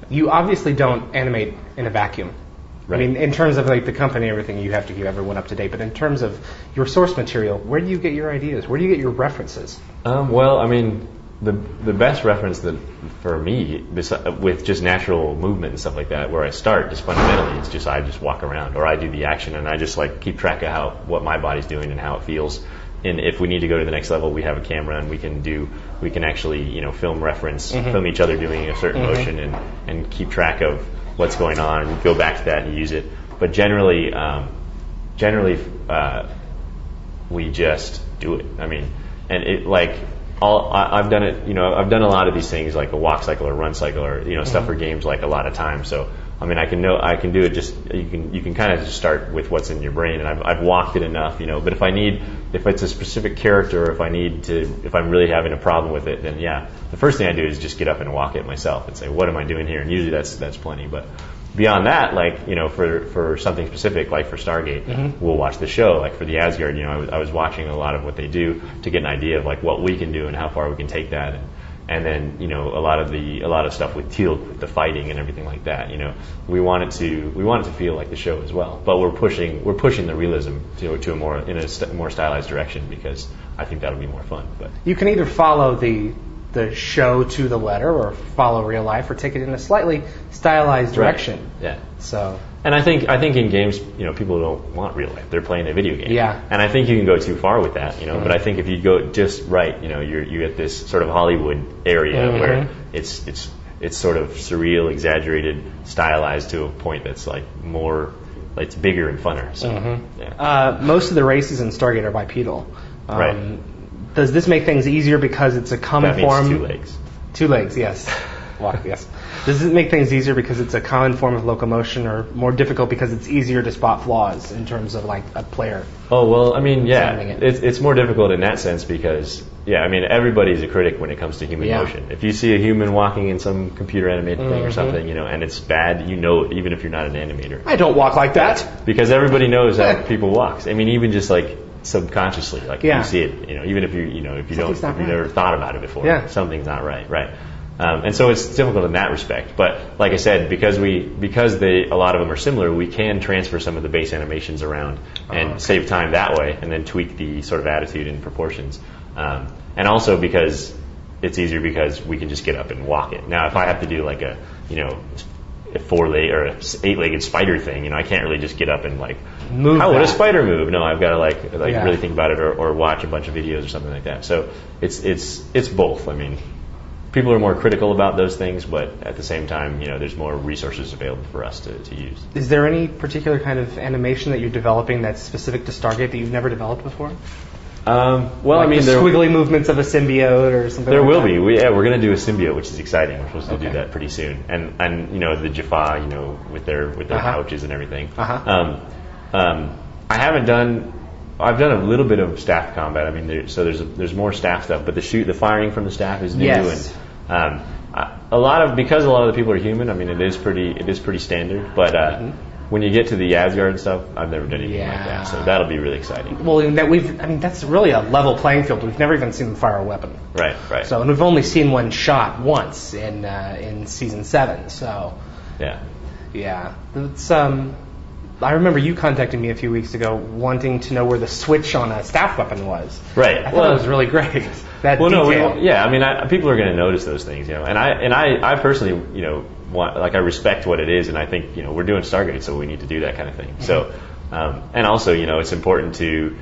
You obviously don't animate in a vacuum. Right. I mean, in terms of like the company and everything, you have to keep everyone up to date. But in terms of your source material, where do you get your ideas? Where do you get your references? Well, I mean, the best reference that for me, with just natural movement and stuff like that, where I start, just fundamentally, it's just I just walk around, or I do the action, and I just like keep track of what my body's doing and how it feels. And if we need to go to the next level, we have a camera, and we can actually film reference, film each other doing a certain motion, and keep track of what's going on, and go back to that and use it. But generally, we just do it. I mean, and it like I've done it. I've done a lot of these things, like a walk cycle or run cycle, or stuff for games, like a lot of times. So I mean, I can do it. Just you can kind of just start with what's in your brain, and I've walked it enough, But if it's a specific character, or if I'm really having a problem with it, then yeah, the first thing I do is just get up and walk it myself and say, what am I doing here? And usually that's plenty. But beyond that, like for something specific, like for Stargate, we'll watch the show. Like for the Asgard, I was watching a lot of what they do to get an idea of like what we can do and how far we can take that. And then a lot of stuff with Teal, with the fighting and everything like that. We want it to feel like the show as well, but we're pushing the realism to a more stylized direction, because I think that'll be more fun. But you can either follow the show to the letter, or follow real life, or take it in a slightly stylized direction. Right. Yeah. So. And I think in games, people don't want real life. They're playing a video game. Yeah. And I think you can go too far with that, But I think if you go just right, you're at this sort of Hollywood area where it's sort of surreal, exaggerated, stylized to a point that's like more, like it's bigger and funner. So. Yeah. Most of the races in Stargate are bipedal. Right. Does this make things easier because it's a common form? That means 2 legs. 2 legs, yes. Walk, yes. Does it make things easier because it's a common form of locomotion, or more difficult because it's easier to spot flaws in terms of like a player? Oh, well, I mean, yeah, it's more difficult in that sense because, I mean, everybody's a critic when it comes to human motion. If you see a human walking in some computer animated thing or something, and it's bad, even if you're not an animator. I don't walk like that. Because everybody knows how people walk. I mean, even just like subconsciously, like if you see it, even if you've never thought about it before, something's not right. And so it's difficult in that respect. But like I said, because a lot of them are similar, we can transfer some of the base animations around and save time that way, and then tweak the sort of attitude and proportions. And also because it's easier because we can just get up and walk it. Now, if I have to do like a 4-leg or a 8-legged spider thing, I can't really just get up and like move. How would a spider move? No, I've got to really think about it, or watch a bunch of videos or something like that. So it's both. I mean, people are more critical about those things, but at the same time, there's more resources available for us to use. Is there any particular kind of animation that you're developing that's specific to Stargate that you've never developed before? Well, like I mean, the squiggly movements of a symbiote or something. There like will that? be. We're going to do a symbiote, which is exciting. We're supposed to do that pretty soon. And the Jaffa, with their pouches and everything. I've done a little bit of staff combat. I mean, there's more staff stuff, but the firing from the staff is new. Yes. And because a lot of the people are human. I mean, it is pretty standard. But when you get to the Asgard and stuff, I've never done anything like that. So that'll be really exciting. Well, that's really a level playing field. We've never even seen them fire a weapon. Right. So, and we've only seen one shot once in season 7. So. Yeah. It's I remember you contacting me a few weeks ago wanting to know where the switch on a staff weapon was. Right. I thought it was really great. That detail. I mean, people are going to notice those things, And I personally, I respect what it is, and I think, we're doing Stargate, so we need to do that kind of thing. So, and also, it's important to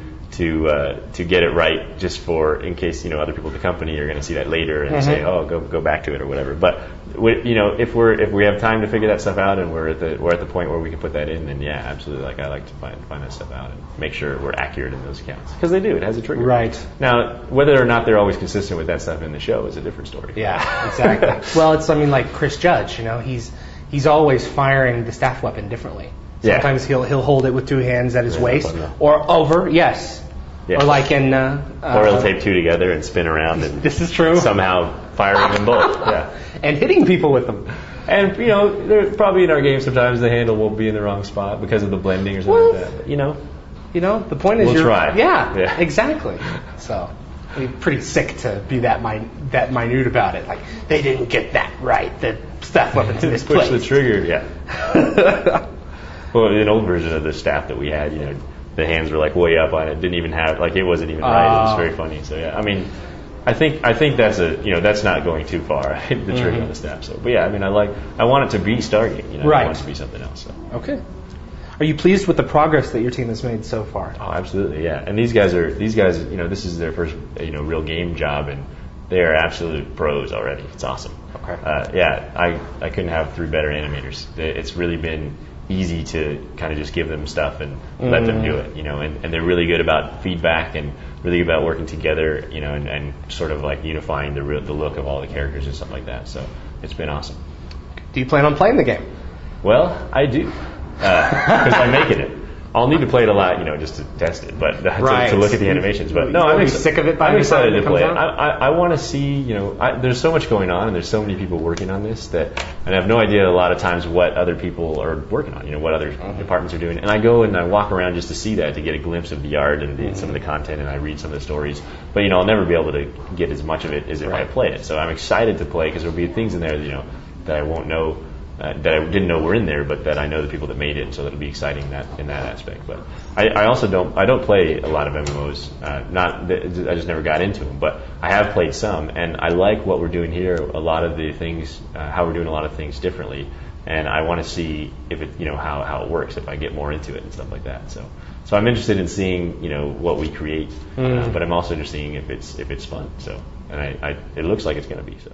get it right, just in case other people at the company are going to see that later and say, oh, go back to it or whatever. But if we have time to figure that stuff out and we're at the point where we can put that in, then yeah, absolutely. Like I like to find that stuff out and make sure we're accurate in those accounts, because they do. It has a trigger. Right. Now, whether or not they're always consistent with that stuff in the show is a different story. Yeah, exactly. Well, it's like Chris Judge. He's always firing the staff weapon differently. Sometimes he'll hold it with 2 hands at his waist or over. Yes. Yeah. Or like in... or he'll tape 2 together and spin around and... This is true. Somehow firing them both. Yeah. And hitting people with them. And, they're probably in our game sometimes the handle will be in the wrong spot because of the blending or something like that. But, the point is we'll try. Yeah, exactly. So, it'd be pretty sick to be that minute about it. Like, they didn't get that right. staff weapons in this place. Push the trigger, yeah. Well, an old version of the staff that we had, the hands were like way up on it. Didn't even have, like, it wasn't even right. It was very funny. So yeah, I mean, I think that's that's not going too far. The trigger on the staff. So, but yeah, I mean, I want it to be Stargate. Right. I want it to be something else. So. Okay. Are you pleased with the progress that your team has made so far? Oh, absolutely, yeah. And these guys, this is their first, real game job, and they are absolute pros already. It's awesome. Okay. Yeah, I couldn't have 3 better animators. It's really been easy to kind of just give them stuff and let them do it, and they're really good about feedback and really good about working together, and sort of like unifying the look of all the characters and stuff like that. So it's been awesome. Do you plan on playing the game? Well, I do, because I'm making it. I'll need to play it a lot, just to test it, but to look at the animations. But no, I'm sick of it. I'm excited to play it. I want to see, there's so much going on, and there's so many people working on this and I have no idea a lot of times what other people are working on, what other departments are doing. And I go and I walk around just to see that, to get a glimpse of the art and some of the content, and I read some of the stories. But I'll never be able to get as much of it as if I played it. So I'm excited to play, because there'll be things in there, that I won't know. That I didn't know were in there, but that I know the people that made it, so that'll be exciting in that aspect. But I also don't play a lot of MMOs. I just never got into them. But I have played some, and I like what we're doing here. A lot of the things, how we're doing a lot of things differently, and I want to see if it, how it works, if I get more into it and stuff like that. So I'm interested in seeing, what we create, but I'm also just seeing if it's fun. So, and it looks like it's going to be so.